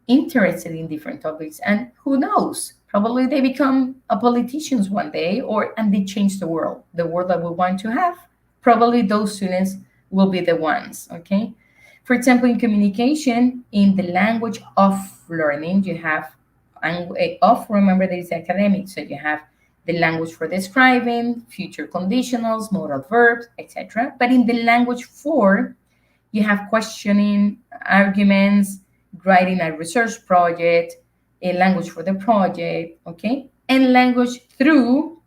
interested in different topics, and who knows, probably they become a politicians one day, or and they change the world that we want to have. Probably those students will be the ones. Okay. For example, in communication, in the language of learning, you have of, remember there is academic, so you have the language for describing, future conditionals, modal verbs, etc. But in the language for, you have questioning, arguments, writing a research project, a language for the project, okay? And language through,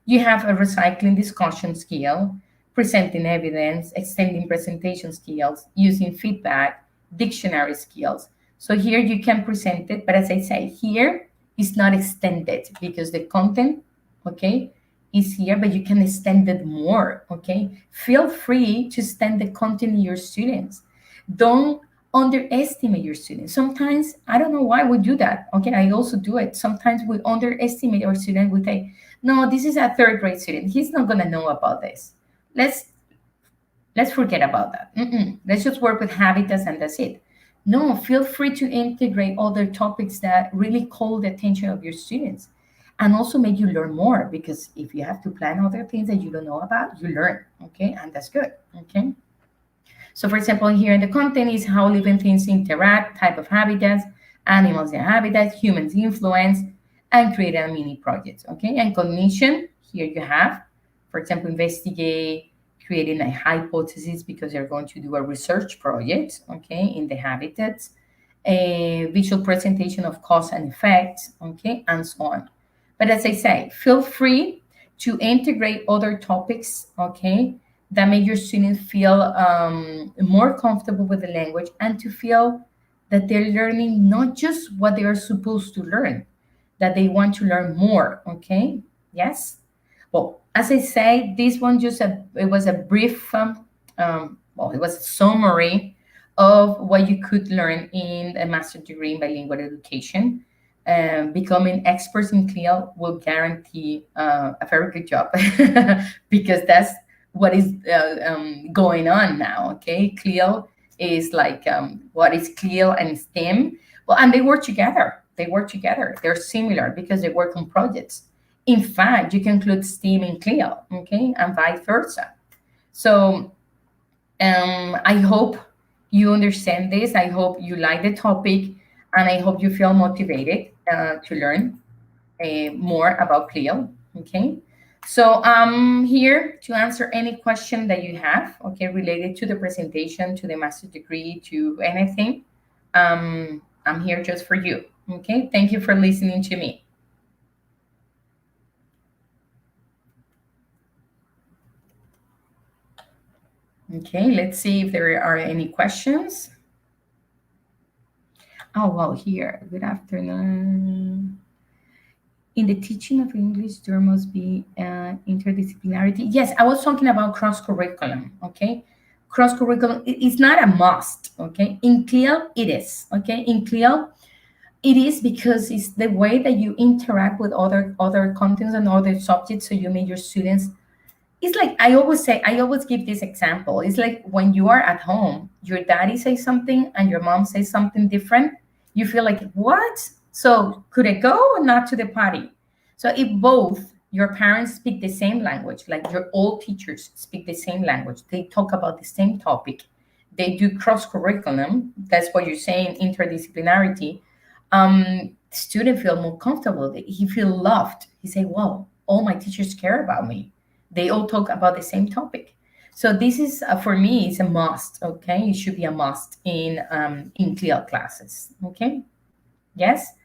you have a recycling discussion skill, presenting evidence, extending presentation skills, using feedback, dictionary skills. So here you can present it, but as I say, here it's not extended because the content, okay, is here, but you can extend it more, okay? Feel free to extend the content in your students. Don't underestimate your students. Sometimes, I don't know why we do that, okay? I also do it. Sometimes we underestimate our student. We say, no, this is a third grade student. He's not gonna know about this. Let's forget about that. Let's just work with habitats and that's it. No, feel free to integrate other topics that really call the attention of your students and also make you learn more, because if you have to plan other things that you don't know about, you learn, okay? And that's good, okay? So for example, here in the content is how living things interact, type of habitats, animals in habitats, humans influence, and create a mini project, okay? And cognition, here you have, for example, investigate, creating a hypothesis because you're going to do a research project, okay, in the habitats, a visual presentation of cause and effect, okay, and so on. But as I say, feel free to integrate other topics, okay, that make your students feel more comfortable with the language and to feel that they're learning not just what they are supposed to learn, that they want to learn more. Okay? Yes? Well, as I say, this one it was a brief, it was a summary of what you could learn in a master's degree in bilingual education. Becoming experts in CLIL will guarantee a very good job because that's what is going on now. Okay, CLIL is like what is CLIL and STEM. Well, and they work together. They're similar because they work on projects. In fact, you can include STEAM in CLIL, okay, and vice versa. So I hope you understand this. I hope you like the topic, and I hope you feel motivated to learn more about CLIL, okay? So I'm here to answer any question that you have, okay, related to the presentation, to the master's degree, to anything. I'm here just for you, okay? Thank you for listening to me. Okay, let's see if there are any questions. Oh, well, here, good afternoon. In the teaching of English, there must be interdisciplinarity. Yes, I was talking about cross-curriculum, okay? Cross-curriculum is not a must, okay? In CLIL, it is, okay? In CLIL, it is because it's the way that you interact with other contents and other subjects, so you make your students. It's like I always give this example. It's like when you are at home, your daddy says something and your mom says something different. You feel like, what? So could I go or not to the party? So if both your parents speak the same language, like your old teachers speak the same language, they talk about the same topic, they do cross-curriculum, that's what you're saying, interdisciplinarity, student feel more comfortable. He feel loved. He say, wow, all my teachers care about me. They all talk about the same topic. So this is, for me, it's a must, okay? It should be a must in CLIL classes, okay? Yes?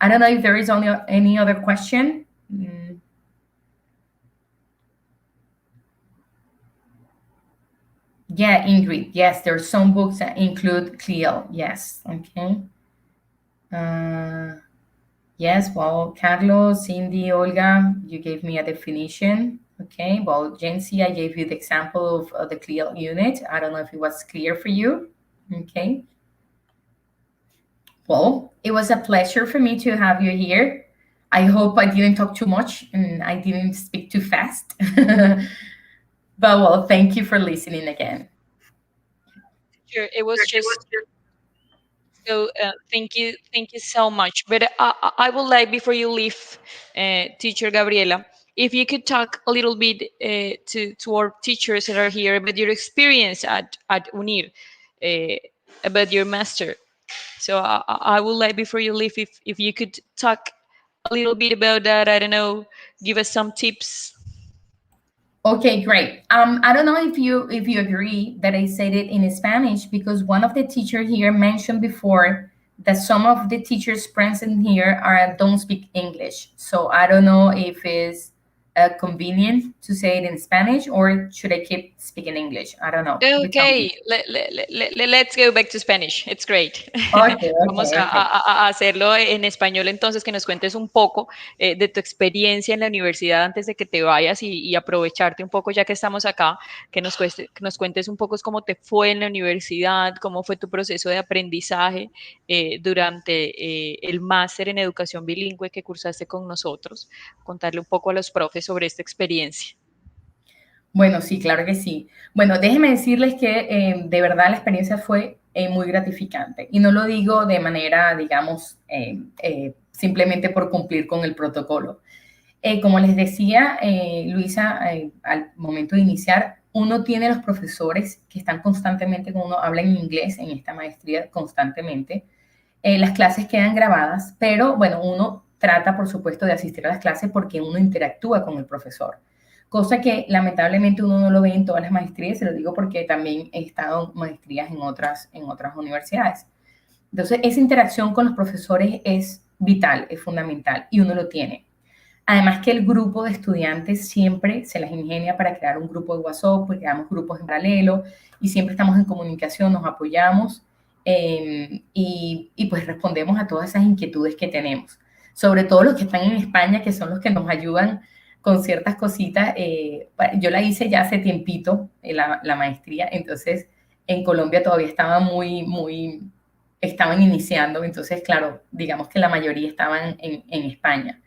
I don't know if there is only any other question. Yeah, Ingrid, yes, there are some books that include CLIL, yes, okay. Yes, well, Carlos, Cindy, Olga, you gave me a definition. Okay, well, Jency, I gave you the example of the CLIL unit. I don't know if it was clear for you. Okay. Well, it was a pleasure for me to have you here. I hope I didn't talk too much and I didn't speak too fast. But, well, thank you for listening again. Sure, it was just so thank you so much. But I would like, before you leave, teacher Gabriela, if you could talk a little bit to our teachers that are here about your experience at UNIR, about your master. So I would like, before you leave, if you could talk a little bit about that. I don't know, give us some tips. Okay, great. I don't know if you agree that I said it in Spanish, because one of the teachers here mentioned before that some of the teachers present here don't speak English. So I don't know if it's convenient to say it in Spanish, or should I keep speaking English? I don't know. You tell me. Okay, let's go back to Spanish. It's great. Okay, Vamos okay, okay. a hacerlo en español, entonces, que nos cuentes un poco de tu experiencia en la universidad antes de que te vayas y aprovecharte un poco, ya que estamos acá, que nos cuentes un poco cómo te fue en la universidad, cómo fue tu proceso de aprendizaje durante el máster en educación bilingüe que cursaste con nosotros, contarle un poco a los profes sobre esta experiencia. Bueno, sí, claro que sí. Bueno, déjenme decirles que de verdad la experiencia fue muy gratificante. Y no lo digo de manera, digamos, simplemente por cumplir con el protocolo. Como les decía, Luisa, al momento de iniciar, uno tiene los profesores que están constantemente con uno, hablan inglés en esta maestría constantemente. Las clases quedan grabadas, pero bueno, uno trata, por supuesto, de asistir a las clases porque uno interactúa con el profesor. Cosa que lamentablemente uno no lo ve en todas las maestrías, se lo digo porque también he estado en maestrías en otras universidades. Entonces, esa interacción con los profesores es vital, es fundamental, y uno lo tiene. Además que el grupo de estudiantes siempre se las ingenia para crear un grupo de WhatsApp, porque creamos grupos en paralelo y siempre estamos en comunicación, nos apoyamos y pues respondemos a todas esas inquietudes que tenemos. Sobre todo los que están en España, que son los que nos ayudan con ciertas cositas. Yo la hice ya hace tiempito, la maestría, entonces en Colombia todavía estaban estaban iniciando, entonces claro, digamos que la mayoría estaban en España.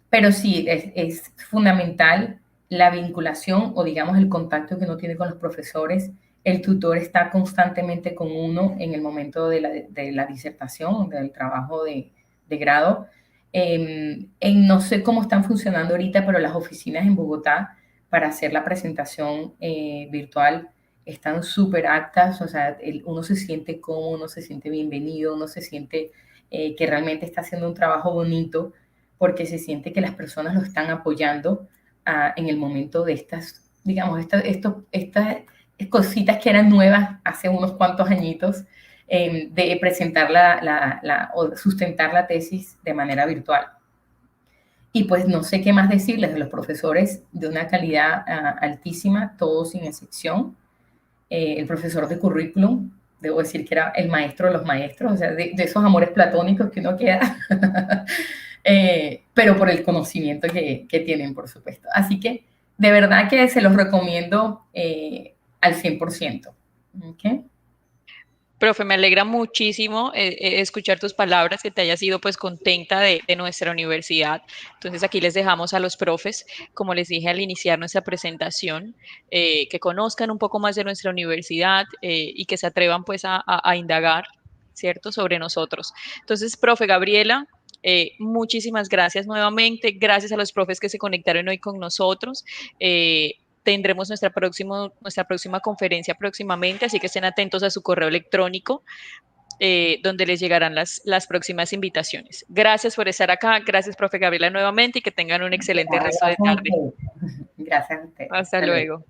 Pero sí, es fundamental la vinculación o digamos el contacto que uno tiene con los profesores. El tutor está constantemente con uno en el momento de la disertación, del trabajo de grado. No sé cómo están funcionando ahorita, pero las oficinas en Bogotá para hacer la presentación virtual están súper aptas, o sea, uno se siente cómodo, uno se siente bienvenido, uno se siente que realmente está haciendo un trabajo bonito, porque se siente que las personas lo están apoyando en el momento de estas, digamos, estas cositas que eran nuevas hace unos cuantos añitos, de presentar o sustentar la tesis de manera virtual. Y pues no sé qué más decirles de los profesores de una calidad altísima, todos sin excepción. El profesor de currículum, debo decir que era el maestro de los maestros, o sea, de esos amores platónicos que uno queda, pero por el conocimiento que tienen, por supuesto. Así que de verdad que se los recomiendo al 100%. ¿Okay? Profe, me alegra muchísimo escuchar tus palabras, que te hayas ido pues contenta de nuestra universidad. Entonces aquí les dejamos a los profes, como les dije al iniciar nuestra presentación, que conozcan un poco más de nuestra universidad y que se atrevan pues a indagar, ¿cierto?, sobre nosotros. Entonces, profe Gabriela, muchísimas gracias nuevamente. Gracias a los profes que se conectaron hoy con nosotros. Tendremos nuestra próxima conferencia próximamente, así que estén atentos a su correo electrónico, donde les llegarán las próximas invitaciones. Gracias por estar acá, gracias, profe Gabriela, nuevamente, y que tengan un excelente resto de tarde. Gracias a usted. Hasta luego.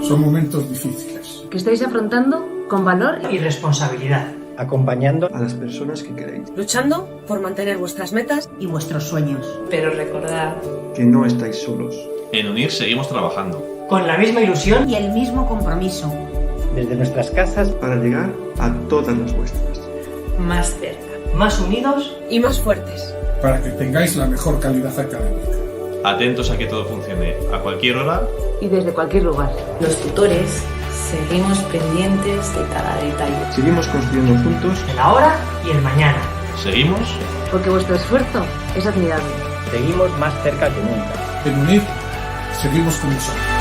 Son momentos difíciles que estáis afrontando con valor y responsabilidad, acompañando a las personas que queréis, luchando por mantener vuestras metas y vuestros sueños. Pero recordad que no estáis solos. En UNIR seguimos trabajando con la misma ilusión y el mismo compromiso, desde nuestras casas para llegar a todas las vuestras. Más cerca, más unidos y más fuertes, para que tengáis la mejor calidad académica. Atentos a que todo funcione a cualquier hora y desde cualquier lugar. Los tutores seguimos pendientes de cada detalle. Seguimos construyendo juntos el ahora y el mañana. Seguimos porque vuestro esfuerzo es admirable. Seguimos más cerca que nunca. En UNIR seguimos con vosotros.